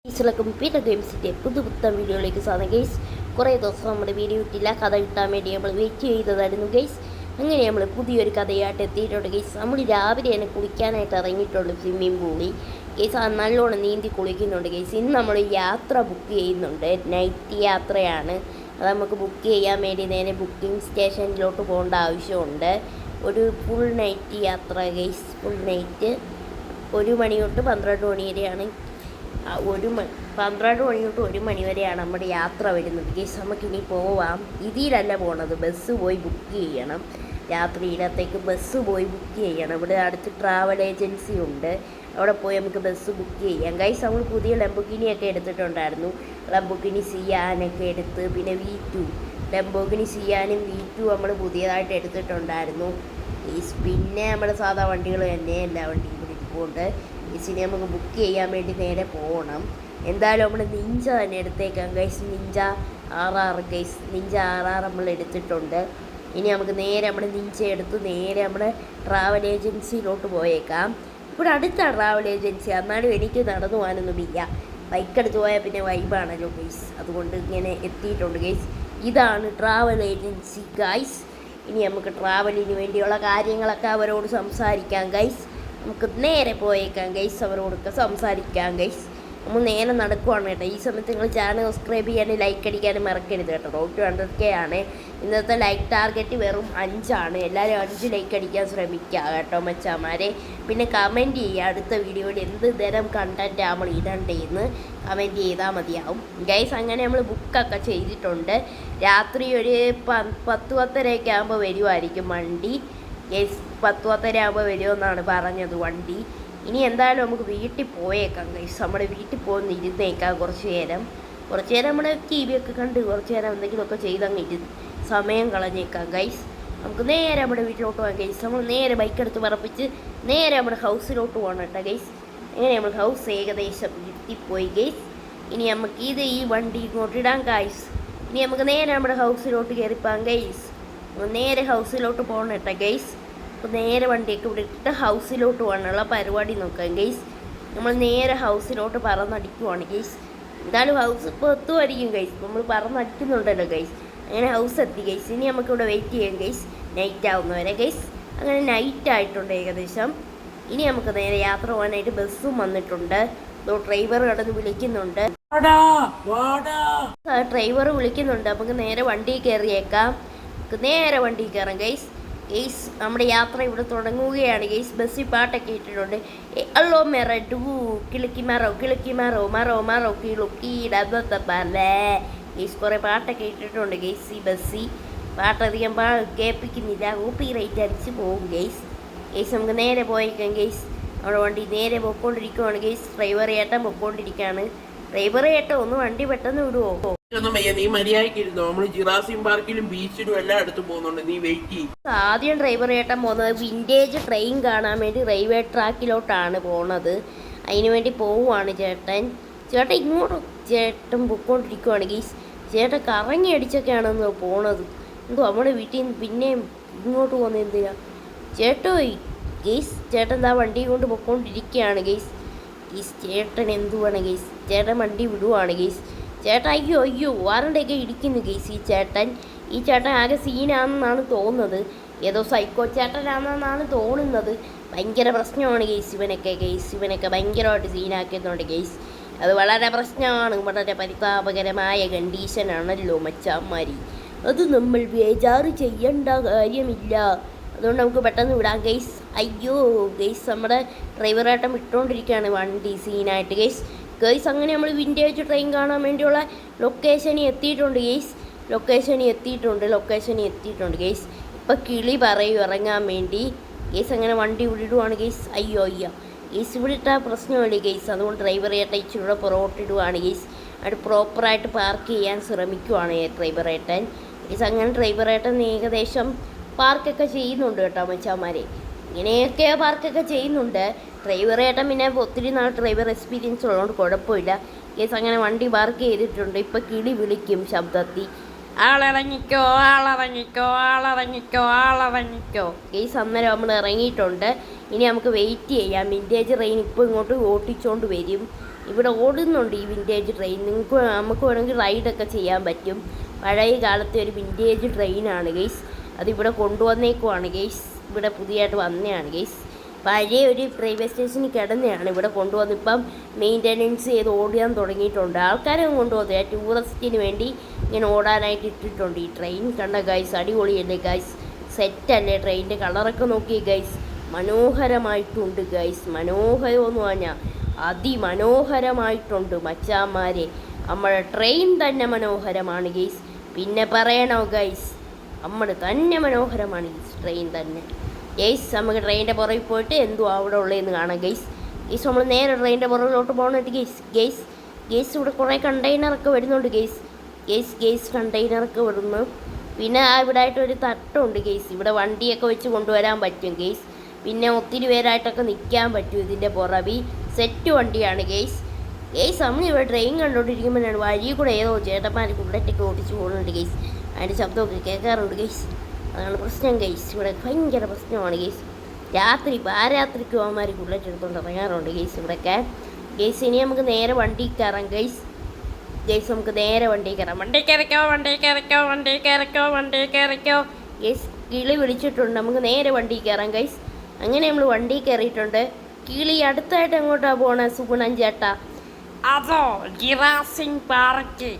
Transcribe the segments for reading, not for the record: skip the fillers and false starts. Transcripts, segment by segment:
ഗെയിംസിലൊക്കെ പിന്നെ ഗെയിംസിൻ്റെ പുതുപുത്തൻ വീഡിയോയിലേക്ക് സാധനം ഗെയ്സ്. കുറേ ദിവസം നമ്മുടെ വീഡിയോ ഇട്ടില്ല, കഥ കിട്ടാൻ വേണ്ടി നമ്മൾ വെയിറ്റ് ചെയ്തതായിരുന്നു ഗെയ്സ്. അങ്ങനെ നമ്മൾ പുതിയൊരു കഥയായിട്ട് എത്തിയിട്ടുണ്ട് ഗെയ്സ്. നമ്മൾ രാവിലെ തന്നെ കുളിക്കാനായിട്ട് ഇറങ്ങിയിട്ടുണ്ട് സ്വിമ്മിംഗ് പൂളിൽ ഗെയ്സ്. നല്ലോണം നീന്തി കുളിക്കുന്നുണ്ട് ഗെയ്സ്. ഇന്ന് നമ്മൾ യാത്ര ബുക്ക് ചെയ്യുന്നുണ്ട്, നൈറ്റ് യാത്രയാണ്. അത് നമുക്ക് ബുക്ക് ചെയ്യാൻ വേണ്ടി നേരെ ബുക്കിംഗ് സ്റ്റേഷനിലോട്ട് പോകേണ്ട ആവശ്യമുണ്ട്. ഒരു ഫുൾ നൈറ്റ് യാത്ര ഗെയ്സ്. ഫുൾ നൈറ്റ് 1 മണി തൊട്ട് 12 മണി വരെയാണ്. 12 മണി തൊട്ട് 1 മണി വരെയാണ് നമ്മുടെ യാത്ര വരുന്നത് ഗെയ്സ്. നമുക്കിനി പോവാം. ഇതിലല്ല പോണത്, ബസ് പോയി ബുക്ക് ചെയ്യണം. രാത്രിയിലത്തേക്ക് ബസ് പോയി ബുക്ക് ചെയ്യണം. ഇവിടെ അടുത്ത് ട്രാവൽ ഏജൻസി ഉണ്ട്, അവിടെ പോയി നമുക്ക് ബസ് ബുക്ക് ചെയ്യാം ഗൈസ്. നമ്മൾ പുതിയ ലംബോർഗിനിയൊക്കെ എടുത്തിട്ടുണ്ടായിരുന്നു. ലംബോർഗിനി സിയാനൊക്കെ എടുത്ത്, പിന്നെ V2 ലംബോർഗിനി സിയാനും V2 നമ്മൾ പുതിയതായിട്ട് എടുത്തിട്ടുണ്ടായിരുന്നു ഗൈസ്. പിന്നെ നമ്മുടെ സാധാ വണ്ടികൾ തന്നെ എല്ലാ വണ്ടിയും ഇവിടെ ഇരിപ്പുണ്ട് ഗൈസിനെ. നമുക്ക് ബുക്ക് ചെയ്യാൻ വേണ്ടി നേരെ പോകണം. എന്തായാലും നമ്മൾ നിഞ്ച തന്നെ എടുത്തേക്കാം guys. Ninja RR guys. Ninja RR നമ്മൾ എടുത്തിട്ടുണ്ട്. ഇനി നമുക്ക് നേരെ നമ്മുടെ നിഞ്ച എടുത്ത് നേരെ നമ്മുടെ ട്രാവൽ ഏജൻസിയിലോട്ട് പോയേക്കാം. ഇവിടെ അടുത്താണ് ട്രാവൽ ഏജൻസി, എന്നാലും എനിക്ക് നടന്നു പോകാനൊന്നുമില്ല. ബൈക്കെടുത്ത് പോയാൽ പിന്നെ വൈബാണല്ലോ ഗൈസ്. അതുകൊണ്ട് ഇങ്ങനെ എത്തിയിട്ടുണ്ട് ഗൈസ്. ഇതാണ് ട്രാവൽ ഏജൻസി ഗൈസ്. ഇനി നമുക്ക് ട്രാവലിന് വേണ്ടിയുള്ള കാര്യങ്ങളൊക്കെ അവരോട് സംസാരിക്കാം ഗൈസ്. നമുക്ക് നേരെ പോയേക്കാം ഗൈസ്, അവരോടൊക്കെ സംസാരിക്കാം ഗൈസ്. നമ്മൾ നേരെ നടക്കുവാണ് കേട്ടോ. ഈ സമയത്ത് നിങ്ങൾ ചാനൽ സബ്സ്ക്രൈബ് ചെയ്യാനും ലൈക്ക് അടിക്കാനും മറക്കരുത് കേട്ടോ. റോഡ് ടു 100K ആണ്. ഇന്നത്തെ ലൈക്ക് ടാർഗറ്റ് വെറും 5 ആണ്. എല്ലാവരും 5 ലൈക്ക് അടിക്കാൻ ശ്രമിക്കുക കേട്ടോ മച്ചാമാരെ. പിന്നെ കമൻറ്റ് ചെയ്യുക, അടുത്ത വീഡിയോയിൽ എന്ത് തരം കണ്ടൻറ്റ് നമ്മൾ ഇടണ്ടേന്ന് കമൻറ്റ് ചെയ്താൽ മതിയാവും ഗൈസ്. അങ്ങനെ നമ്മൾ ബുക്കൊക്കെ ചെയ്തിട്ടുണ്ട്. രാത്രി ഒരു 10-10:30 ആകുമ്പോൾ വരുമായിരിക്കും വണ്ടി ഗൈസ്. 10-10:30 ആകുമ്പോൾ വരുമെന്നാണ് പറഞ്ഞത് വണ്ടി. ഇനി എന്തായാലും നമുക്ക് വീട്ടിൽ പോയേക്കാം ഗൈസ്. നമ്മുടെ വീട്ടിൽ പോകുന്ന ഇരുന്നേക്കാം കുറച്ച് നേരം നമ്മുടെ TV ഒക്കെ കണ്ട് കുറച്ച് നേരം എന്തെങ്കിലുമൊക്കെ ചെയ്തങ്ങ് സമയം കളഞ്ഞേക്കാം ഗൈസ്. നമുക്ക് നേരെ നമ്മുടെ വീട്ടിലോട്ട് പോകാം ഗൈസ്. നമ്മൾ നേരെ ബൈക്കെടുത്ത് പറപ്പിച്ച് നേരെ നമ്മുടെ ഹൗസിലോട്ട് പോകണം കേട്ടോ ഗൈസ്. അങ്ങനെ നമ്മൾ ഹൗസ് ഏകദേശം എത്തിപ്പോയി ഗൈസ്. ഇനി നമുക്ക് ഈ വണ്ടി ഇങ്ങോട്ട് ഇടാം ഗൈസ്. ഇനി നമുക്ക് നേരെ നമ്മുടെ ഹൗസിലോട്ട് കയറിപ്പോകാം ഗൈസ്. നേരെ ഹൗസിലോട്ട് പോകണം കേട്ടോ ഗൈസ്. അപ്പോൾ നേരെ വണ്ടിയൊക്കെ ഇവിടെ ഇട്ട് ഹൗസിലോട്ട് പോകാനുള്ള പരിപാടി നോക്കാം ഗൈസ്. നമ്മൾ നേരെ ഹൗസിലോട്ട് പറന്നടിക്കുവാണ് ഗൈസ്. എന്തായാലും ഹൗസ് ഇപ്പോൾ എത്തുമായിരിക്കും ഗൈസ്. നമ്മൾ പറന്നടിക്കുന്നുണ്ടല്ലോ ഗൈസ്. അങ്ങനെ ഹൗസ് എത്തി ഗൈസ്. ഇനി നമുക്കിവിടെ വെയിറ്റ് ചെയ്യാം ഗൈസ്, നൈറ്റ് ആവുന്നവരെ ഗൈസ്. അങ്ങനെ നൈറ്റ് ആയിട്ടുണ്ട് ഏകദേശം. ഇനി നമുക്ക് നേരെ യാത്ര പോകാനായിട്ട് ബസ്സും വന്നിട്ടുണ്ട്. ഡ്രൈവർ കടന്ന് വിളിക്കുന്നുണ്ട്. ഡ്രൈവർ വിളിക്കുന്നുണ്ട്. നമുക്ക് നേരെ വണ്ടി കയറിയേക്കാം. നേരെ വണ്ടി കയറാം ഗൈസ്. ഗെയ്സ് നമ്മുടെ യാത്ര ഇവിടെ തുടങ്ങുകയാണ് ഗെയ്സ്. ബസ്സിൽ പാട്ടൊക്കെ ഇട്ടിട്ടുണ്ട്. അല്ലോ മെറ ടു കിളുക്കി മറോ മറോ കിളുക്കിടല്ലേ ഗെയ്സ്. കുറേ പാട്ടൊക്കെ ഇട്ടിട്ടുണ്ട് ഗെയ്സ്. ഈ ബസ്സിൽ പാട്ടധികം കേൾപ്പിക്കുന്നില്ല, കോപ്പി റൈറ്റ് അടിച്ച് പോകും ഗെയ്സ്. നമുക്ക് നേരെ പോയേക്കാം ഗെയ്സ്. നമ്മുടെ വണ്ടി നേരെ പൊയ്ക്കൊണ്ടിരിക്കുവാണ് ഗെയ്സ്. ഡ്രൈവർ ഏട്ടൻ പൊയ്ക്കൊണ്ടിരിക്കുകയാണ്. ഡ്രൈവർ ഏട്ടൻ ഒന്ന് വണ്ടി പെട്ടെന്ന് വിടുവോ? നീ മര്യാദക്കിരുന്നോ? നമ്മള് ജിറാസിം പാർക്കിലും ബീച്ചിലും എല്ലാം അടുത്ത് പോകുന്നുണ്ട്, നീ വെയിറ്റ് ചെയ്യും. ആദ്യം ഡ്രൈവർ ഏട്ടൻ പോകുന്നത് വിൻറ്റേജ് ട്രെയിൻ കാണാൻ വേണ്ടി റെയിൽവേ ട്രാക്കിലോട്ടാണ് പോണത്. അതിന് വേണ്ടി പോവുകയാണ് ചേട്ടൻ. ഇങ്ങോട്ട് ചേട്ടൻ പൊയ്ക്കൊണ്ടിരിക്കുവാണ് ഗീസ്. ചേട്ടൻ കറങ്ങി അടിച്ചൊക്കെയാണെന്ന് പോണത്. എന്തോ നമ്മുടെ വീട്ടിൽ നിന്ന് പിന്നെയും ഇങ്ങോട്ട് പോകുന്നത് എന്തിനാ ചേട്ടോയ് ഗീസ്? ചേട്ടൻ എന്താ വണ്ടി കൊണ്ട് പൊയ്ക്കൊണ്ടിരിക്കുകയാണ് ഗീസ്. ചേട്ടൻ എന്തുവാണ് ഗീസ്? ചേട്ടൻ വണ്ടി വിടുവാണ് ഗീസ്. ചേട്ടൻ അയ്യോ ആരുടെയൊക്കെ ഇടിക്കുന്നു ഗെയ്സ്. ഈ ചേട്ടൻ ആകെ സീനാണെന്നാണ് തോന്നുന്നത്. ഏതോ സൈക്കോ ചേട്ടനാണെന്നാണ് തോന്നുന്നത്. ഭയങ്കര പ്രശ്നമാണ് ഇവനൊക്കെ ഭയങ്കരമായിട്ട് സീനാക്കുന്നുണ്ട് ഗെയ്സ്. അത് വളരെ പ്രശ്നമാണ്, വളരെ പരിതാപകരമായ കണ്ടീഷനാണല്ലോ മച്ചാന്മാരി. അത് നമ്മൾ ബേജാറ് ചെയ്യേണ്ട കാര്യമില്ല. അതുകൊണ്ട് നമുക്ക് പെട്ടെന്ന് വിടാം ഗെയ്സ്. അയ്യോ ഗെയ്സ്, നമ്മുടെ ഡ്രൈവറായിട്ടും വിട്ടുകൊണ്ടിരിക്കുകയാണ് വണ്ടി സീനായിട്ട് ഗെയ്സ്. അങ്ങനെ നമ്മൾ വിൻറ്റേജ് ട്രെയിൻ കാണാൻ വേണ്ടിയുള്ള ലൊക്കേഷനിൽ എത്തിയിട്ടുണ്ട് ഗെയ്സ്. ഇപ്പോൾ കിളി പറയും ഇറങ്ങാൻ വേണ്ടി ഗെയ്സ്. അങ്ങനെ വണ്ടി വിടുവാണ് ഗെയ്സ്. അയ്യോ ഗെയ്സ്, ഇവിടെ ഇട്ടാൽ പ്രശ്നമല്ലേ ഗെയ്സ്. അതുകൊണ്ട് ഡ്രൈവർ ഏട്ടൻ ഇച്ചിരി പുറകോട്ടിടുവാണ് ഗെയ്സ്. അത് പ്രോപ്പറായിട്ട് പാർക്ക് ചെയ്യാൻ ശ്രമിക്കുവാണ് ഡ്രൈവർ ഏട്ടൻ ഗെയ്സ്. അങ്ങനെ ഡ്രൈവർ ഏട്ടൻ ഏകദേശം പാർക്കൊക്കെ ചെയ്യുന്നുണ്ട് കേട്ടോ മച്ചാന്മാരെ. ഇങ്ങനെയൊക്കെ പാർക്കൊക്കെ ചെയ്യുന്നുണ്ട് ഡ്രൈവർ ഏട്ടൻ. പിന്നെ ഒത്തിരി നാൾ ഡ്രൈവർ എക്സ്പീരിയൻസ് ഉള്ളതുകൊണ്ട് കുഴപ്പമില്ല ഗെയ്സ്. അങ്ങനെ വണ്ടി പാർക്ക് ചെയ്തിട്ടുണ്ട്. ഇപ്പോൾ കിളി വിളിക്കും ശബ്ദത്തിൽ, ആളിറങ്ങിക്കോ ഗെയ്സ്. അന്നേരം നമ്മൾ ഇറങ്ങിയിട്ടുണ്ട്. ഇനി നമുക്ക് വെയിറ്റ് ചെയ്യാം. വിൻറ്റേജ് ട്രെയിൻ ഇപ്പോൾ ഇങ്ങോട്ട് ഓട്ടിച്ചുകൊണ്ട് വരും. ഇവിടെ ഓടുന്നുണ്ട് ഈ വിൻറ്റേജ് ട്രെയിൻ. നമുക്ക് വേണമെങ്കിൽ റൈഡൊക്കെ ചെയ്യാൻ പറ്റും. പഴയ കാലത്തെ ഒരു വിൻറ്റേജ് ട്രെയിനാണ് ഗെയ്സ്. അതിവിടെ കൊണ്ടുവന്നേക്കുവാണ് ഗെയ്സ്. ഇവിടെ പുതിയതായിട്ട് വന്നതാണ് ഗെയ്സ്. പഴയ ഒരു റെയിൽവേ സ്റ്റേഷനിൽ കിടന്നെയാണ് ഇവിടെ കൊണ്ടുവന്ന് ഇപ്പം മെയിൻ്റനൻസ് ചെയ്ത് ഓടിയാൻ തുടങ്ങിയിട്ടുണ്ട്. ആൾക്കാരെ കൊണ്ടുവന്നത് ടൂറിസ്റ്റിന് വേണ്ടി ഇങ്ങനെ ഓടാനായിട്ട് ഇട്ടിട്ടുണ്ട് ഈ ട്രെയിൻ. കണ്ട ഗൈസ്, അടിപൊളിയല്ലേ ഗൈസ്, സെറ്റല്ലേ ട്രെയിനിൻ്റെ കളറൊക്കെ നോക്കിയേ ഗൈസ്, മനോഹരമായിട്ടുണ്ട് ഗൈസ്. മനോഹരമെന്ന് പറഞ്ഞാൽ അതിമനോഹരമായിട്ടുണ്ട് മച്ചാന്മാരെ. നമ്മുടെ ട്രെയിൻ തന്നെ മനോഹരമാണ് ഗൈസ്, പിന്നെ പറയണോ ഗൈസ്, നമ്മൾ തന്നെ മനോഹരമാണ് ഗൈസ് ട്രെയിൻ തന്നെ ഗൈസ്. നമുക്ക് ട്രെയിനിൻ്റെ പുറകിൽ പോയിട്ട് എന്തുവാ അവിടെ ഉള്ളതെന്ന് കാണാം ഗൈസ്. ഗൈസ് നമ്മൾ നേരെ ട്രെയിനിൻ്റെ പുറകിലോട്ട് പോകണിട്ട് ഗൈസ്. ഗൈസ് ഗൈസ് ഇവിടെ കുറേ കണ്ടെയ്നറൊക്കെ വരുന്നുണ്ട് ഗൈസ്. ഗൈസ് കണ്ടെയ്നറൊക്കെ വരുന്നു. പിന്നെ ഇവിടെ ആയിട്ടൊരു തട്ടുണ്ട് ഗൈസ്. ഇവിടെ വണ്ടിയൊക്കെ വെച്ച് കൊണ്ടുവരാൻ പറ്റും ഗൈസ്. പിന്നെ ഒത്തിരി പേരായിട്ടൊക്കെ നിൽക്കാൻ പറ്റും ഇതിൻ്റെ പുറകിൽ. സെറ്റ് വണ്ടിയാണ് ഗൈസ്. ഗൈസ് നമ്മളിവിടെ ട്രെയിൻ കണ്ടുകൊണ്ടിരിക്കുമ്പോഴാണ് വഴി കൂടെ ഏതോ ചേട്ടന്മാർ കുള്ളറ്റൊക്കെ ഓടിച്ച് പോകുന്നുണ്ട് ഗൈസ്. അതിൻ്റെ ശബ്ദമൊക്കെ കേൾക്കാറുണ്ട് ഗൈസ്. അതാണ് പ്രശ്നം ഗൈസ്. ഇവിടെ ഭയങ്കര പ്രശ്നമാണ് ഗൈസ്. രാത്രി പാരാത്രിക്ക് അവന്മാർ കുള്ളറ്റ് എടുത്തുകൊണ്ട് ഇറങ്ങാറുണ്ട് ഗൈസ് ഇവിടെയൊക്കെ. ഗൈസ് ഇനി നമുക്ക് നേരെ വണ്ടി കയറാം ഗൈസ്. ഗൈസ് നമുക്ക് നേരെ വണ്ടി കയറാം. വണ്ടി കയറിക്കോ, വണ്ടി കയറിക്കോ, വണ്ടി കയറിക്കോ, വണ്ടി കയറിക്കോ. ഗൈസ് കിളി വിളിച്ചിട്ടുണ്ട്, നമുക്ക് നേരെ വണ്ടി കയറാം ഗൈസ്. അങ്ങനെ നമ്മൾ വണ്ടി കയറിയിട്ടുണ്ട്. കിളി അടുത്തായിട്ട് എങ്ങോട്ടാണ് പോണേ സുഗുണൻ ചേട്ടാ? അതോ ജിറാസിംഗ് പാർക്ക്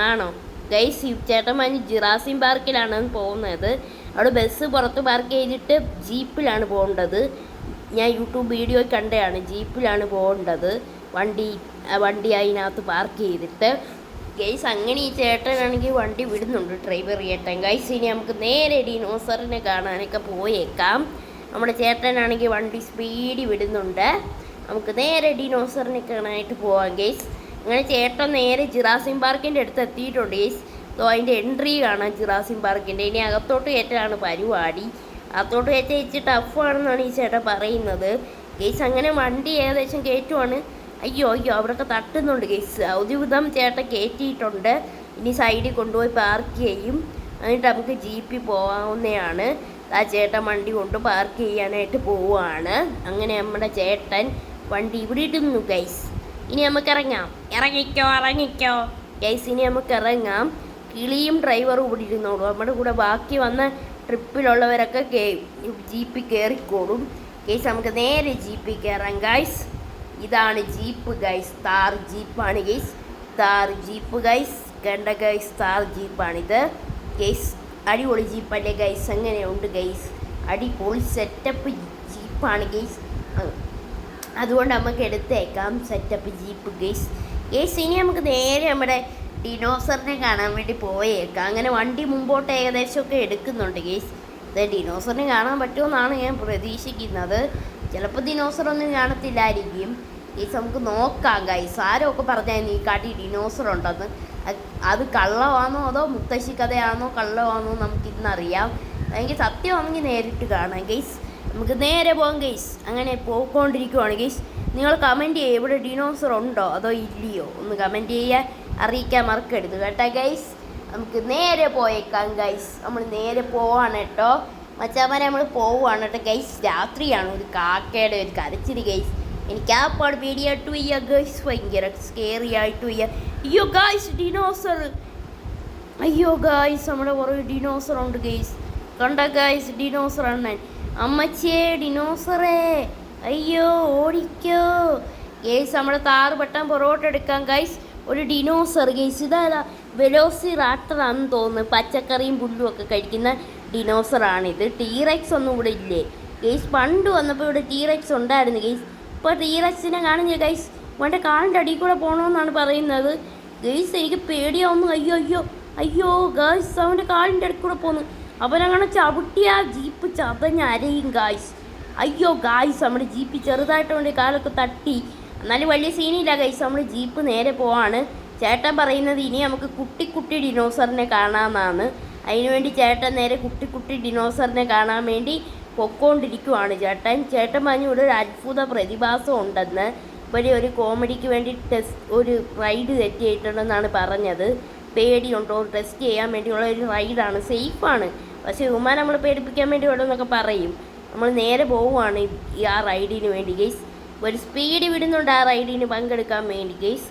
ആണോ ഗൈസ്? ഈ ചേട്ടന്മാർ ജിറാസിംഗ് പാർക്കിലാണ് പോകുന്നത്. അവിടെ ബസ് പുറത്ത് പാർക്ക് ചെയ്തിട്ട് ജീപ്പിലാണ് പോകേണ്ടത്. ഞാൻ യൂട്യൂബ് വീഡിയോ കണ്ടതാണ്, ജീപ്പിലാണ് പോകേണ്ടത്. വണ്ടി അതിനകത്ത് പാർക്ക് ചെയ്തിട്ട് ഗൈസ്. അങ്ങനെ ഈ ചേട്ടനാണെങ്കിൽ വണ്ടി വിടുന്നുണ്ട്, ഡ്രൈവർ ചേട്ടൻ ഗൈസ്. ഇനി നമുക്ക് നേരെ ഡിനോസറിനെ കാണാനൊക്കെ പോയേക്കാം. നമ്മുടെ ചേട്ടനാണെങ്കിൽ വണ്ടി സ്പീഡിൽ വിടുന്നുണ്ട്. നമുക്ക് നേരെ ഡിനോസറിനെ കാണാനായിട്ട് പോവാം ഗൈസ്. അങ്ങനെ ചേട്ടൻ നേരെ ജിറാസിംഗ് പാർക്കിൻ്റെ അടുത്ത് എത്തിയിട്ടുണ്ട് ഗൈസ്. സോ അതിൻ്റെ എൻട്രി കാണാം ജിറാസിംഗ് പാർക്കിൻ്റെ. ഇനി അകത്തോട്ട് കയറ്റാണ് പരിപാടി. അകത്തോട്ട് കയറ്റാൻ ഇച്ചിരി ടഫാണെന്നാണ് ഈ ചേട്ടൻ പറയുന്നത് ഗൈസ്. അങ്ങനെ വണ്ടി ഏകദേശം കയറ്റുവാണ്. അയ്യോ അവിടെയൊക്കെ തട്ടുന്നുണ്ട് ഗൈസ്. ഔദ്യോഗികം ചേട്ടൻ കയറ്റിയിട്ടുണ്ട്. ഇനി സൈഡിൽ കൊണ്ടുപോയി പാർക്ക് ചെയ്യും. എന്നിട്ട് നമുക്ക് ജീപ്പിൽ പോകാവുന്നതാണ്. ആ ചേട്ടൻ വണ്ടി കൊണ്ട് പാർക്ക് ചെയ്യാനായിട്ട് പോവുകയാണ്. അങ്ങനെ നമ്മുടെ ചേട്ടൻ വണ്ടി ഇവിടെ ഇടുന്നു ഗൈസ്. ഇനി നമുക്ക് ഇറങ്ങാം. ഇറങ്ങിക്കോ ഗൈസ്, ഇനി നമുക്ക് ഇറങ്ങാം. കിളിയും ഡ്രൈവറും ഇവിടെ ഇരുന്നോളൂ. നമ്മുടെ കൂടെ ബാക്കി വന്ന ട്രിപ്പിലുള്ളവരൊക്കെ ജീപ്പിൽ കയറിക്കോളും ഗൈസ്. നമുക്ക് നേരെ ജീപ്പിൽ കയറാം ഗൈസ്. ഇതാണ് ജീപ്പ് ഗൈസ്, താർ ജീപ്പാണ് ഗൈസ്. താർ ജീപ്പ് ഗൈസ്, കണ്ട ഗൈസ്, താർ ജീപ്പാണിത് ഗൈസ്. അടിപൊളി ജീപ്പല്ലേ ഗൈസ്? അങ്ങനെയുണ്ട് ഗൈസ്, അടിപൊളി സെറ്റപ്പ് ജീപ്പാണ് ഗൈസ്. അതുകൊണ്ട് നമുക്ക് എടുത്തേക്കാം സെറ്റപ്പ് ജീപ്പ് ഗൈസ്. ഇനി നമുക്ക് നേരെ നമ്മുടെ ഡിനോസറിനെ കാണാൻ വേണ്ടി പോയേക്കാം. അങ്ങനെ വണ്ടി മുമ്പോട്ട് ഏകദേശമൊക്കെ എടുക്കുന്നുണ്ട് ഗൈസ്. ഇത് ഡിനോസറിനെ കാണാൻ പറ്റുമെന്നാണ് ഞാൻ പ്രതീക്ഷിക്കുന്നത്. ചിലപ്പോൾ ഡിനോസറൊന്നും കാണത്തില്ലായിരിക്കും ഗൈസ്. നമുക്ക് നോക്കാം ഗൈസ്. ആരൊക്കെ പറഞ്ഞാൽ ഈ കാട്ടി ഡിനോസർ ഉണ്ടെന്ന്. അത് കള്ളമാണോ അതോ മുത്തശ്ശി കഥയാണോ കള്ളമാണോ നമുക്കിന്നറിയാം. എനിക്ക് സത്യമാണെങ്കിൽ നേരിട്ട് കാണാം ഗൈസ്. നമുക്ക് നേരെ പോകാം ഗൈസ്. അങ്ങനെ പോയിക്കൊണ്ടിരിക്കുവാണ് ഗൈസ്. നിങ്ങൾ കമൻറ്റ് ചെയ്യുക, ഇവിടെ ഡിനോസർ ഉണ്ടോ അതോ ഇല്ലയോ ഒന്ന് കമൻറ്റ് ചെയ്യാൻ അറിയിക്കാൻ മറക്കരുത് കേട്ടോ ഗൈസ്. നമുക്ക് നേരെ പോയേക്കാം ഗൈസ്. നമ്മൾ നേരെ പോവാണ് കേട്ടോ മച്ചാമാരെ, നമ്മൾ പോവുകയാണ് കേട്ടോ ഗൈസ്. രാത്രിയാണ്, ഒരു കാക്കയുടെ ഒരു കരച്ചിരി ഗൈസ്. എനിക്ക് ആ പാട് പേടിയായിട്ട് വയ്യ ഗൈസ്, ഭയങ്കര സ്കേറി ആയിട്ട് വയ്യ. അയ്യോ ഗൈസ് ഡിനോസർ, അയ്യോ ഗൈസ് നമ്മുടെ കുറേ ഡിനോസർ ഉണ്ട് ഗൈസ്. കണ്ട ഗൈസ് ഡിനോസർ അണ്ണൻ. അമ്മച്ചേ ഡിനോസറേ, അയ്യോ ഓടിക്കോ ഗൈസ്. നമ്മുടെ താറ് പെട്ടാൻ പൊറോട്ട എടുക്കാം ഗൈസ്. ഒരു ഡിനോസർ ഗൈസ്. ഇതാ വെലോസിറാപ്റ്ററാണെന്ന് തോന്നുന്നു. പച്ചക്കറിയും പുല്ലും ഒക്കെ കഴിക്കുന്ന ഡിനോസറാണിത്. ടീറെക്സ് ഒന്നും ഇവിടെ ഇല്ലേ ഗൈസ്? പണ്ട് വന്നപ്പോൾ ഇവിടെ ടീറെക്സ് ഉണ്ടായിരുന്നു ഗൈസ്. ഇപ്പോൾ ടീറെക്സിനെ കാണുന്നില്ല ഗൈസ്. അവൻ്റെ കാലിൻ്റെ അടിയിൽ കൂടെ പോകണമെന്നാണ് പറയുന്നത് ഗൈസ്. എനിക്ക് പേടിയാവുന്നു. അയ്യോ ഗൈസ്, അവൻ്റെ കാലിൻ്റെ അടിയിൽ കൂടെ പോകുന്നു. അവനങ്ങനെ ചവിട്ടിയ ജീപ്പ് ചതഞ്ഞരയും ഗൈസ്. അയ്യോ ഗൈസ്, നമ്മുടെ ജീപ്പ് ചെറുതായിട്ട് അവൻ്റെ കാലൊക്കെ തട്ടി. എന്നാലും വലിയ സീനില്ല ഗൈസ്. നമ്മൾ ജീപ്പ് നേരെ പോവാണ്. ചേട്ടൻ പറയുന്നത് ഇനി നമുക്ക് കുട്ടി ഡിനോസറിനെ കാണാമെന്നാണ്. അതിനുവേണ്ടി ചേട്ടൻ നേരെ കുട്ടി ഡിനോസറിനെ കാണാൻ വേണ്ടി പൊക്കോണ്ടിരിക്കുവാണ് ചേട്ടൻ പറഞ്ഞു ഇവിടെ ഒരു അത്ഭുത പ്രതിഭാസം ഉണ്ടെന്ന്. ഇവിടെ ഒരു കോമഡിക്ക് വേണ്ടി ഒരു റൈഡ് സെറ്റ് ചെയ്തിട്ടുണ്ടെന്നാണ് പറഞ്ഞത്. പേടിയുണ്ടോ ടെസ്റ്റ് ചെയ്യാൻ വേണ്ടിയുള്ള ഒരു റൈഡാണ്, സേഫാണ്. പക്ഷേ ഉമ്മ നമ്മൾ പേടിപ്പിക്കാൻ വേണ്ടി ഉള്ളതെന്നൊക്കെ പറയും. നമ്മൾ നേരെ പോവുകയാണ് ആ റൈഡിന് വേണ്ടി ഗൈസ്. ഒരു സ്പീഡ് വിടുന്നുണ്ട് ആ റൈഡിന് പങ്കെടുക്കാൻ വേണ്ടി ഗൈസ്.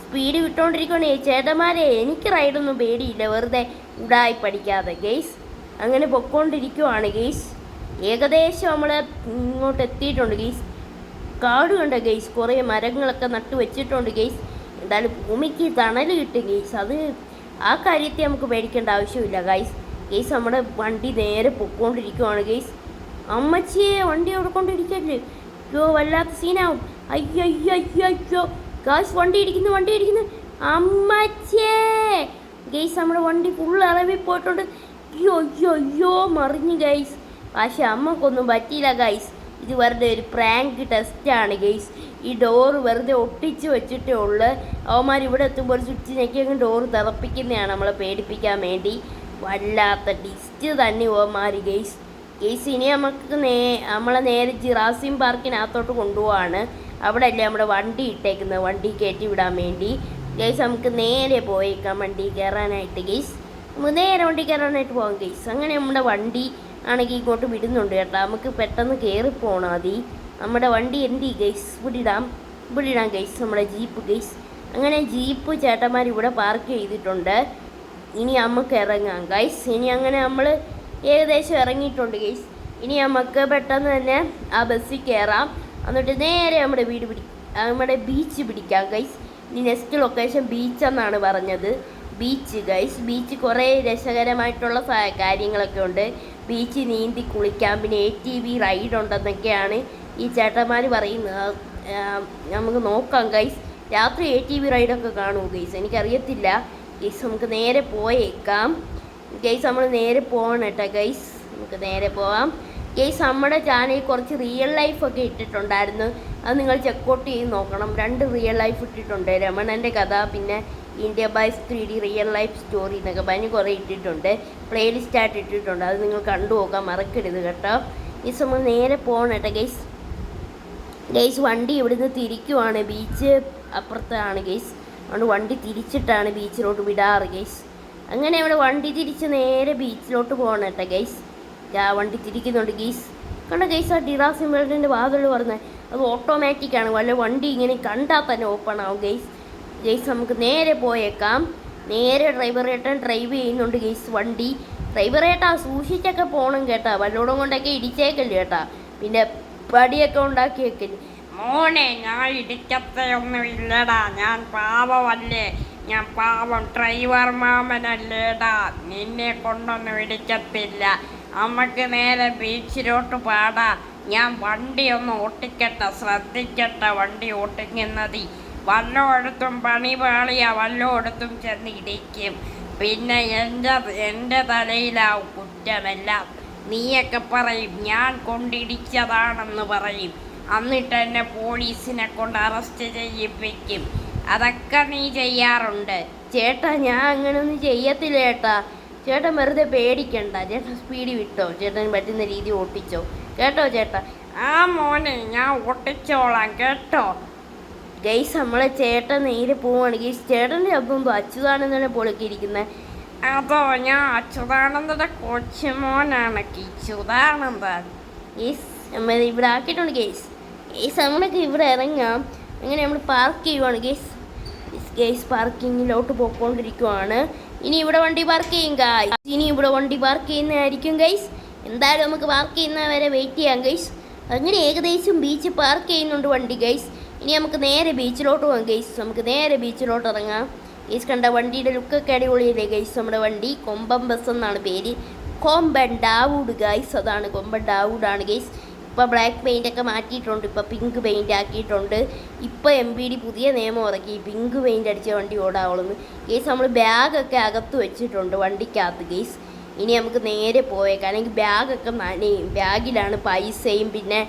സ്പീഡ് വിട്ടുകൊണ്ടിരിക്കുകയാണ് ചേട്ടന്മാരെ. എനിക്ക് റൈഡൊന്നും പേടിയില്ല, വെറുതെ ഉടായി പഠിക്കാതെ ഗൈസ്. അങ്ങനെ പൊക്കോണ്ടിരിക്കുവാണ് ഗൈസ്. ഏകദേശം നമ്മൾ ഇങ്ങോട്ട് എത്തിയിട്ടുണ്ട് ഗൈസ്. കാട് കണ്ട ഗൈസ്, കുറേ മരങ്ങളൊക്കെ നട്ടു വെച്ചിട്ടുണ്ട് ഗൈസ്. എന്തായാലും ഭൂമിക്ക് തണൽ കിട്ടും ഗൈസ്. അത് ആ കാര്യത്തെ നമുക്ക് പേടിക്കേണ്ട ആവശ്യമില്ല ഗൈസ്. ഗൈസ് നമ്മുടെ വണ്ടി നേരെ പൊക്കോണ്ടിരിക്കുവാണ് ഗൈസ്. അമ്മച്ചിയെ വണ്ടി ഓടിക്കൊണ്ടിരിക്കല്ലേ, അയ്യോ വല്ലാത്ത സീനാവും. അയ്യോ അയ്യോ അയ്യോ അയ്യോ ഗൈസ്, വണ്ടി ഇടിക്കുന്നു. അമ്മച്ചേ ഗൈസ്, നമ്മുടെ വണ്ടി ഫുൾ ഇളവി പോയിട്ടുണ്ട്. അയ്യോ അയ്യോ അയ്യോ മറിഞ്ഞു ഗൈസ്. പക്ഷെ അമ്മക്കൊന്നും പറ്റിയില്ല ഗൈസ്. ഇത് വെറുതെ ഒരു പ്രാങ്ക് ടെസ്റ്റാണ് ഗൈസ്. ഈ ഡോറ് വെറുതെ ഒട്ടിച്ച് വെച്ചിട്ടേ ഉള്ളു. അവന്മാർ ഇവിടെ എത്തുമ്പോൾ ഒരു സ്വിച്ച് ഞെക്കിയങ്ങ് ഡോറ് തിറപ്പിക്കുന്നതാണ് നമ്മളെ പേടിപ്പിക്കാൻ വേണ്ടി. വല്ലാത്ത ഡിസ്റ്റ് തന്നെ അവന്മാർ ഗൈസ്. ഇനി നമുക്ക് നമ്മളെ നേരെ ജിറാസിം പാർക്കിനകത്തോട്ട് കൊണ്ടുപോവാണ്. അവിടെ അല്ലേ നമ്മുടെ വണ്ടി ഇട്ടേക്കുന്നത്, വണ്ടി കയറ്റി വിടാൻ വേണ്ടി ഗൈസ്. നമുക്ക് നേരെ പോയേക്കാം വണ്ടി കയറാനായിട്ട് ഗൈസ്. നമുക്ക് നേരെ വണ്ടി കയറാനായിട്ട് പോകാം ഗൈസ്. അങ്ങനെ നമ്മുടെ വണ്ടി ആണെങ്കിൽ ഇങ്ങോട്ട് വിടുന്നുണ്ട് കേട്ടോ. നമുക്ക് പെട്ടെന്ന് കയറിപ്പോകണം. നമ്മുടെ വണ്ടി എന്തി ഗൈസ്, ഇവിടിടാം ഗൈസ്, നമ്മുടെ ജീപ്പ് ഗൈസ്. അങ്ങനെ ജീപ്പ് ചേട്ടന്മാർ ഇവിടെ പാർക്ക് ചെയ്തിട്ടുണ്ട്. ഇനി നമുക്ക് ഇറങ്ങാം ഗൈസ്. ഇനി അങ്ങനെ നമ്മൾ ഏകദേശം ഇറങ്ങിയിട്ടുണ്ട് ഗൈസ്. ഇനി നമുക്ക് പെട്ടെന്ന് തന്നെ ആ ബസ്സിൽ കയറാം. എന്നിട്ട് നേരെ നമ്മുടെ ബീച്ച് പിടിക്കാം ഗൈസ്. ഇനി നെക്സ്റ്റ് ലൊക്കേഷൻ ബീച്ചെന്നാണ് പറഞ്ഞത്. Beach guys. ബീച്ച് കുറേ രസകരമായിട്ടുള്ള കാര്യങ്ങളൊക്കെ ഉണ്ട്. ബീച്ച് നീന്തി കുളിക്കാം, പിന്നെ ATV റൈഡ് ഉണ്ടെന്നൊക്കെയാണ് ഈ ചേട്ടന്മാർ പറയുന്നത്. നമുക്ക് നോക്കാം ഗൈസ്. രാത്രി ATV റൈഡൊക്കെ കാണുമോ ഗൈസ്, എനിക്കറിയത്തില്ല ഗൈസ്. നമുക്ക് നേരെ പോയേക്കാം ഗൈസ്. നമ്മൾ നേരെ പോകണം കേട്ടോ ഗൈസ്. നമുക്ക് നേരെ പോവാം ഗൈസ്. നമ്മുടെ ചാനലിൽ കുറച്ച് റിയൽ ലൈഫൊക്കെ ഇട്ടിട്ടുണ്ടായിരുന്നു. അത് നിങ്ങൾ ചെക്കൗട്ട് ചെയ്ത് നോക്കണം. 2 റിയൽ ലൈഫ് ഇട്ടിട്ടുണ്ട്. രമണൻ്റെ കഥ, പിന്നെ ഇന്ത്യ ബൈസ് 3D റിയൽ ലൈഫ് സ്റ്റോറി എന്നൊക്കെ പറഞ്ഞ് കുറേ ഇട്ടിട്ടുണ്ട്. പ്ലേലിസ്റ്റായിട്ട് ഇട്ടിട്ടുണ്ട്. അത് നിങ്ങൾ കണ്ടു നോക്കാൻ മറക്കരുത് കേട്ടോ ഗൈസ്. നമ്മൾ നേരെ പോകണം കേട്ടോ ഗൈസ്. വണ്ടി ഇവിടുന്ന് തിരിക്കുവാണ്. ബീച്ച് അപ്പുറത്താണ് ഗൈസ്. അതുകൊണ്ട് വണ്ടി തിരിച്ചിട്ടാണ് ബീച്ചിലോട്ട് വിടാറ് ഗൈസ്. അങ്ങനെ അവിടെ വണ്ടി തിരിച്ച് നേരെ ബീച്ചിലോട്ട് പോകണം കേട്ടോ ഗൈസ്. വണ്ടി തിരിക്കുന്നുണ്ട് ഗൈസ്. കണ്ട ഗൈസ്, ആ ജിറാസിം വേൾഡിൻ്റെ വാതിൽ പറഞ്ഞത് അത് ഓട്ടോമാറ്റിക്കാണ്. വല്ല വണ്ടി ഇങ്ങനെ കണ്ടാൽ തന്നെ ഓപ്പൺ ആവും ഗൈസ്. നമുക്ക് നേരെ പോയേക്കാം. നേരെ ഡ്രൈവറേട്ടൻ ഡ്രൈവ് ചെയ്യുന്നുണ്ട് ഗൈസ് വണ്ടി. ഡ്രൈവറേട്ടാ സൂക്ഷിച്ചൊക്കെ പോകണം കേട്ടാ, വല്ലോടും കൊണ്ടൊക്കെ ഇടിച്ചേക്കല്ലേ കേട്ടാ, പിന്നെ പടിയൊക്കെ ഉണ്ടാക്കിയേക്കല്ലേ. മോനെ, ഞാൻ ഇടിക്കത്തൊന്നും ഇല്ലടാ. ഞാൻ പാവമല്ലേ, ഞാൻ പാവം ഡ്രൈവർ മാമനല്ലേടാ. നിന്നെ കൊണ്ടൊന്നും ഇടിക്കത്തില്ല. നമുക്ക് നേരെ ബീച്ചിലോട്ട് പാടാ. ഞാൻ വണ്ടി ഒന്ന് ഓട്ടിക്കട്ടെ, ശ്രദ്ധിക്കട്ടെ വണ്ടി ഓട്ടിക്കുന്നത്. വല്ലയിടത്തും പണി പാളിയാ, വല്ലയിടത്തും ചെന്ന് ഇടിക്കും. പിന്നെ എൻ്റെ തലയിലാവും കുറ്റമെല്ലാം. നീയൊക്കെ പറയും ഞാൻ കൊണ്ടിടിച്ചതാണെന്ന് പറയും. എന്നിട്ട് എന്നെ പോലീസിനെ കൊണ്ട് അറസ്റ്റ് ചെയ്യിപ്പിക്കും. അതൊക്കെ നീ ചെയ്യാറുണ്ട്. ചേട്ടാ ഞാൻ അങ്ങനെയൊന്നും ചെയ്യത്തില്ല ചേട്ടാ. ചേട്ടൻ വെറുതെ പേടിക്കണ്ട. ചേട്ടൻ സ്പീഡ് വിട്ടോ, ചേട്ടന് പറ്റുന്ന രീതി ഓട്ടിച്ചോ കേട്ടോ ചേട്ടാ. ആ മോനെ, ഞാൻ ഓട്ടിച്ചോളാം കേട്ടോ ഗൈസ്. നമ്മളെ ചേട്ടൻ നേരെ പോവാണ് ഗൈസ്. ചേട്ടൻ്റെ ശബ്ദം അച്യുതാനന്ദനെ പോലൊക്കെ ഇരിക്കുന്നത്. അതോ, ഞാൻ അച്യുതാനന്ദന്റെ കൊച്ചുമോനാണ് കിച്ചുതാനന്ദൻ. ഗൈസ് നമ്മൾ ഇവിടെ ആക്കിയിട്ടുണ്ട് ഗൈസ്. നമ്മളൊക്കെ ഇവിടെ ഇറങ്ങാം. അങ്ങനെ നമ്മൾ പാർക്ക് ചെയ്യുവാണ് ഗൈസ്. പാർക്കിങ്ങിലോട്ട് പോയിക്കൊണ്ടിരിക്കുവാണ്. ഇനി ഇവിടെ വണ്ടി പാർക്ക് ചെയ്യും ഗൈസ്. ചെയ്യുന്നതായിരിക്കും ഗൈസ്. എന്തായാലും നമുക്ക് പാർക്ക് ചെയ്യുന്നവരെ വെയിറ്റ് ചെയ്യാം ഗൈസ്. അങ്ങനെ ഏകദേശം ബീച്ച് പാർക്ക് ചെയ്യുന്നുണ്ട് വണ്ടി ഗൈസ്. ഇനി നമുക്ക് നേരെ ബീച്ചിലോട്ട് പോകാം ഗൈസ്. നമുക്ക് നേരെ ബീച്ചിലോട്ട് ഇറങ്ങാം ഗൈസ്. കണ്ട വണ്ടിയുടെ ലുക്കൊക്കെ അടിപൊളിയല്ലേ ഗൈസ്. നമ്മുടെ വണ്ടി കൊമ്പൻ ബസ് എന്നാണ് പേര്. കൊമ്പൻ ഡാവൂഡ് ഗൈസ്. അതാണ് കൊമ്പൻ ഡാവൂഡാണ് ഗൈസ്. ഇപ്പോൾ ബ്ലാക്ക് പെയിൻ്റൊക്കെ മാറ്റിയിട്ടുണ്ട്. ഇപ്പോൾ പിങ്ക് പെയിൻ്റ് ആക്കിയിട്ടുണ്ട്. ഇപ്പോൾ MPD പുതിയ നിയമം ഇറക്കി, പിങ്ക് പെയിൻ്റ് അടിച്ച വണ്ടി ഓടാവുള്ളൂ ഗൈസ്. നമ്മൾ ബാഗൊക്കെ അകത്ത് വെച്ചിട്ടുണ്ട് വണ്ടിക്കകത്ത് ഗൈസ്. ഇനി നമുക്ക് നേരെ പോയേക്കാം, അല്ലെങ്കിൽ ബാഗൊക്കെ നനയും. ബാഗിലാണ് പൈസയും പിന്നെ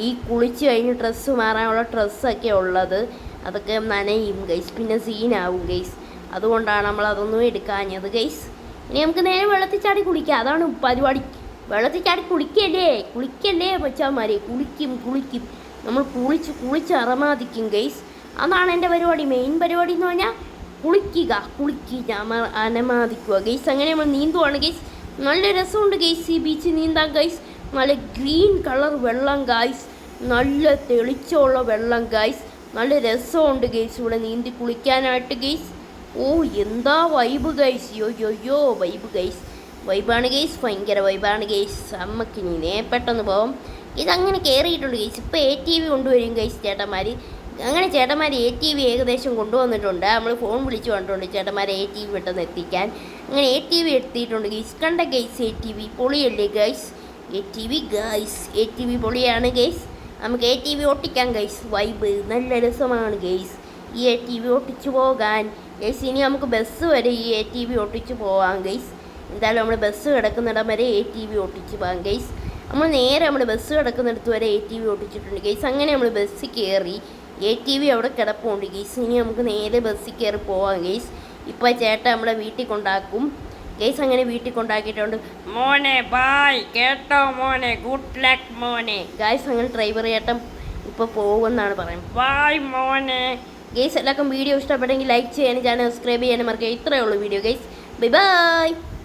ഈ കുളിച്ച് കഴിഞ്ഞ് ഡ്രസ്സ് മാറാനുള്ള ഡ്രസ്സൊക്കെ ഉള്ളത്. അതൊക്കെ നനയും ഗൈസ്, പിന്നെ സീനാവും ഗൈസ്. അതുകൊണ്ടാണ് നമ്മളതൊന്നും എടുക്കാഞ്ഞത് ഗൈസ്. ഇനി നമുക്ക് നേരെ വെള്ളത്തിൽ ചാടി കുളിക്കാം. അതാണ് പരിപാടി. വെള്ളത്തിൽ ചാടി കുളിക്കല്ലേ മച്ചാന്മാരെ. കുളിക്കും. നമ്മൾ കുളിച്ച് അറമാദിക്കും ഗൈസ്. അതാണ് എൻ്റെ പരിപാടി. മെയിൻ പരിപാടി എന്ന് പറഞ്ഞാൽ കുളിക്കുക അനമാദിക്കുക ഗൈസ്. അങ്ങനെ നമ്മൾ നീന്തുവാണ് ഗൈസ്. നല്ല രസമുണ്ട് ഗൈസ് ഈ ബീച്ച് നീന്താൻ ഗൈസ്. നല്ല ഗ്രീൻ കളർ വെള്ളം ഗൈസ്. നല്ല തെളിച്ചമുള്ള വെള്ളം ഗൈസ്. നല്ല രസമുണ്ട് ഗൈസ് ഇവിടെ നീന്തി കുളിക്കാനായിട്ട് ഗൈസ്. ഓ എന്താ വൈബ് ഗൈസ്. യോ വൈബ് ഗൈസ്. വൈബാണ് ഗൈസ്, ഭയങ്കര വൈബാണ് ഗൈസ്. നമുക്കിനി പെട്ടെന്ന് പോകാം. ഇതങ്ങനെ കയറിയിട്ടുണ്ട് ഗൈസ്. ഇപ്പോൾ ATV കൊണ്ടുവരും ഗൈസ് ചേട്ടന്മാർ. അങ്ങനെ ചേട്ടന്മാർ ATV ഏകദേശം കൊണ്ടുവന്നിട്ടുണ്ട്. നമ്മൾ ഫോൺ വിളിച്ച് പറഞ്ഞിട്ടുണ്ട് ചേട്ടന്മാരെ ATV പെട്ടെന്ന് എത്തിക്കാൻ. അങ്ങനെ ATV എത്തിയിട്ടുണ്ട് ഗൈസ്. കണ്ട ഗൈസ് ATV പൊളിയല്ലേ ഗൈസ്. ATV പൊളിയാണ് ഗൈസ്. നമുക്ക് ATV ഓട്ടിക്കാം ഗൈസ്. വൈബ് നല്ല രസമാണ് ഗൈസ് ഈ ATV ഓട്ടിച്ചു പോകാൻ ഗൈസ്. ഇനി നമുക്ക് ബസ് വരെ ഈ ATV ഓട്ടിച്ചു പോകാം ഗൈസ്. എന്തായാലും നമ്മൾ ബസ് കിടക്കുന്നിടം വരെ ATV ഓട്ടിച്ച് പോകാം ഗൈസ്. നമ്മൾ ബസ് കിടക്കുന്നിടത്ത് വരെ ATV ഓട്ടിച്ചിട്ടുണ്ട് ഗൈസ്. അങ്ങനെ നമ്മൾ ബസ്സിൽ കയറി. ATV അവിടെ കിടപ്പുണ്ട് ഗൈസ്. ഇനി നമുക്ക് നേരെ ബസ്സിൽ കയറി പോവാം ഗൈസ്. ഇപ്പോൾ ചേട്ടൻ നമ്മളെ വീട്ടിൽ കൊണ്ടാക്കും ഗൈസ്. അങ്ങനെ വീട്ടിൽ കൊണ്ടാക്കിയിട്ടുണ്ട്. മോനെ ബായ് കേട്ടോ മോനെ, ഗുഡ് ലക്ക് മോനെ. ഗൈസ് അങ്ങനെ ഡ്രൈവർ ചേട്ടൻ ഇപ്പോൾ പോകുമെന്നാണ് പറയുന്നത്. ബായ് മോനെ. ഗൈസ് എല്ലാവർക്കും വീഡിയോ ഇഷ്ടപ്പെട്ടെങ്കിൽ ലൈക്ക് ചെയ്യാനും ചാനൽ സബ്സ്ക്രൈബ് ചെയ്യാനും മറക്കുക. ഇത്രയേ ഉള്ളൂ വീഡിയോ ഗൈസ്. Bye bye.